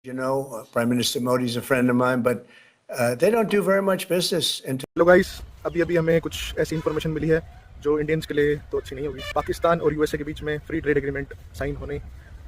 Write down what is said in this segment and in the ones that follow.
Prime Minister Modi is a friend of mine, but they don't do very much business. Hello guys, अभी हमें कुछ ऐसी information मिली है जो इंडियंस के लिए तो अच्छी नहीं होगी। पाकिस्तान और यूएसए के बीच में फ्री ट्रेड एग्रीमेंट साइन होने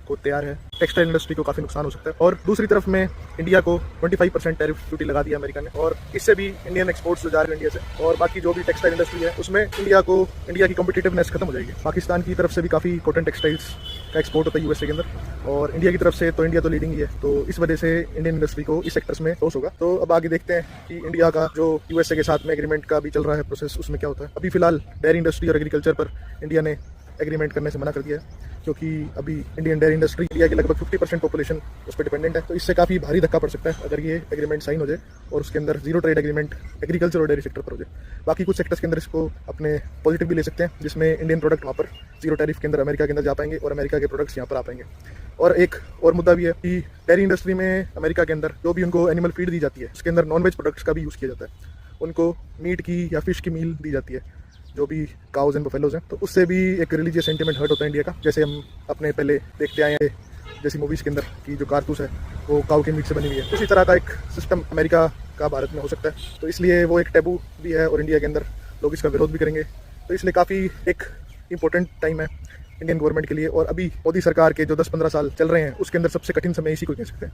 को तैयार है। टेक्सटाइल इंडस्ट्री को काफ़ी नुकसान हो सकता है। और दूसरी तरफ में इंडिया को 25% टैरिफ ड्यूटी लगा दिया अमेरिका ने, और इससे भी इंडियन एक्सपोर्ट्स जो जा रहे हैं इंडिया से, और बाकी जो भी टेक्सटाइल इंडस्ट्री है उसमें इंडिया की कॉम्पिटिटिवनेस खत्म हो जाएगी। पाकिस्तान की तरफ से भी काफ़ी कॉटन टेक्सटाइल्स का एक्सपोर्ट होता है यूएसए के अंदर, और इंडिया की तरफ से तो इंडिया तो लीडिंग ही है, तो इस वजह से इंडियन इंडस्ट्री को इस सेक्टर्स में लॉस होगा। तो अब आगे देखते हैं कि इंडिया का जो यूएसए के साथ में एग्रीमेंट का भी चल रहा है प्रोसेस, उसमें क्या होता है। अभी फिलहाल डेयरी इंडस्ट्री और एग्रीकल्चर पर इंडिया ने एग्रीमेंट करने से मना कर दिया है, क्योंकि अभी इंडियन डेयरी इंडस्ट्री इंडिया की लगभग 50% पॉपुलेशन उस पर डिपेंडेंट है। तो इससे काफ़ी भारी धक्का पड़ सकता है अगर ये एग्रीमेंट साइन हो जाए और उसके अंदर जीरो ट्रेड एग्रीमेंट एग्रीकल्चर और डेयरी सेक्टर पर हो जाए। बाकी कुछ सेक्टर्स के अंदर इसको अपने पॉजिटिव भी ले सकते हैं, जिसमें इंडियन प्रोडक्ट वहाँ पर जीरो टैरिफ के अंदर अमेरिका के अंदर जा पाएंगे और अमेरिका के प्रोडक्ट्स यहाँ पर आ पाएंगे। और एक और मुद्दा भी है कि डेयरी इंडस्ट्री में अमेरिका के अंदर जो भी उनको एनिमल फीड दी जाती है उसके अंदर नॉन वेज प्रोडक्ट्स का भी यूज़ किया जाता है। उनको मीट की या फिश की मील दी जाती है, जो भी काउज एंड बफेलोज हैं, तो उससे भी एक रिलीजियस सेंटिमेंट हर्ट होता है इंडिया का। जैसे हम अपने पहले देखते आए हैं जैसी मूवीज़ के अंदर कि जो कारतूस है वो काऊ के मीट से बनी हुई है, उसी तरह का एक सिस्टम अमेरिका का भारत में हो सकता है। तो इसलिए वो एक टैबू भी है और इंडिया के अंदर लोग इसका विरोध भी करेंगे। तो इसलिए काफ़ी एक इम्पोर्टेंट टाइम है इंडियन गवर्नमेंट के लिए। और अभी मोदी सरकार के जो 10-15 साल चल रहे हैं उसके अंदर सबसे कठिन समय इसी को कह सकते हैं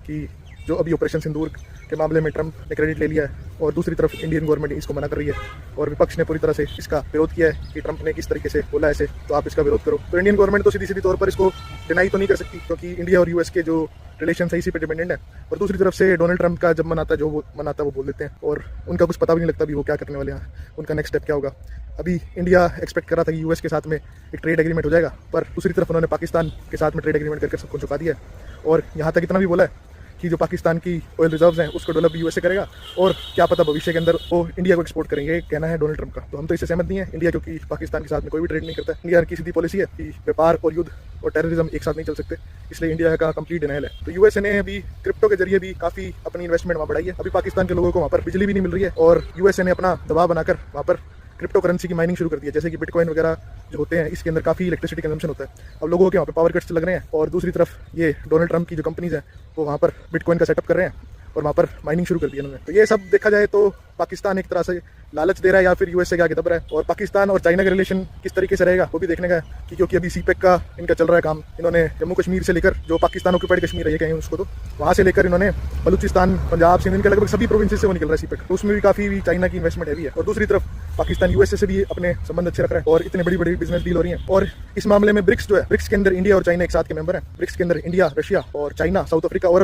कि जो अभी ऑपरेशन सिंदूर के मामले में ट्रंप ने क्रेडिट ले लिया है और दूसरी तरफ इंडियन गवर्नमेंट इसको मना कर रही है, और विपक्ष ने पूरी तरह से इसका विरोध किया है कि ट्रंप ने किस तरीके से बोला ऐसे, तो आप इसका विरोध करो। तो इंडियन गवर्नमेंट तो सीधी तौर पर इसको डिनाई तो नहीं कर सकती, क्योंकि इंडिया और यूएस के जो रिलेशन है इसी पे डिपेंडेंट है। और दूसरी तरफ से डोनाल्ड ट्रंप का जब मन आता है, जो वो मन आता है वो बोल देते हैं, और उनका कुछ पता भी नहीं लगता भी वो क्या करने वाले हैं, उनका नेक्स्ट स्टेप क्या होगा। अभी इंडिया एक्सपेक्ट कर रहा था कि यूएस के साथ में एक ट्रेड एग्रीमेंट हो जाएगा, पर दूसरी तरफ उन्होंने पाकिस्तान के साथ में ट्रेड एग्रीमेंट करके सबको चुका दिया है। और यहाँ तक इतना भी बोला है कि जो पाकिस्तान की ऑयल रिजर्व्स हैं उसको डेवलप यूएसए करेगा, और क्या पता भविष्य के अंदर वो इंडिया को एक्सपोर्ट करेंगे, कहना है डोनाल्ड ट्रंप का। तो हम तो इससे सहमत नहीं है इंडिया, क्योंकि पाकिस्तान के साथ में कोई भी ट्रेड नहीं करता है। इंडिया की सीधी पॉलिसी है कि व्यापार और युद्ध और टेररिज्म एक साथ नहीं चल सकते, इसलिए इंडिया का कंप्लीट डिनायल है। तो यूएसए ने अभी क्रिप्टो के जरिए भी काफ़ी अपनी इन्वेस्टमेंट वहाँ बढ़ाई है। अभी पाकिस्तान के लोगों को वहाँ पर बिजली भी नहीं मिल रही है, और यूएसए ने अपना दबाव बनाकर वहाँ पर क्रिप्टो करेंसी की माइनिंग शुरू कर दी है। जैसे कि बिटकॉइन वगैरह जो होते हैं, इसके अंदर काफ़ी इलेक्ट्रिसिटी कंजम्पशन होता है। अब लोगों के वहाँ पे पावर कट्स लग रहे हैं, और दूसरी तरफ ये डोनाल्ड ट्रंप की जो कंपनीज हैं वो वहाँ पर बिटकॉइन का सेटअप कर रहे हैं और वहाँ पर माइनिंग शुरू कर दी उन्होंने। तो ये सब देखा जाए तो पाकिस्तान एक तरह से लालच दे रहा है या फिर यूएसए के आगे दब रहा है। और पाकिस्तान और चाइना का रिलेशन किस तरीके से रहेगा वो भी देखने का है, कि क्योंकि अभी सीपेक का इनका चल रहा है काम। इन्होंने जम्मू कश्मीर से लेकर, जो पाकिस्तान ऑक्यूपाइड कश्मीर है कहें उसको, तो वहाँ से लेकर इन्होंने बलूचिस्तान, पंजाब, सिंध, इनके लगभग सभी प्रोविंसेस से वो निकल रहा है सीपेक। तो उसमें भी काफ़ी चाइना की इन्वेस्टमेंट हैवी है। और दूसरी तरफ पाकिस्तान यूएसए से भी अपने संबंध अच्छे रख रहा है, और इतने बड़ी बिजनेस डील हो रही है। और इस मामले में ब्रिक्स जो है, ब्रिक्स के अंदर इंडिया और चाइना एक साथ के मेंबर हैं। ब्रिक्स के अंदर इंडिया, रशिया और चाइना, साउथ अफ्रीका और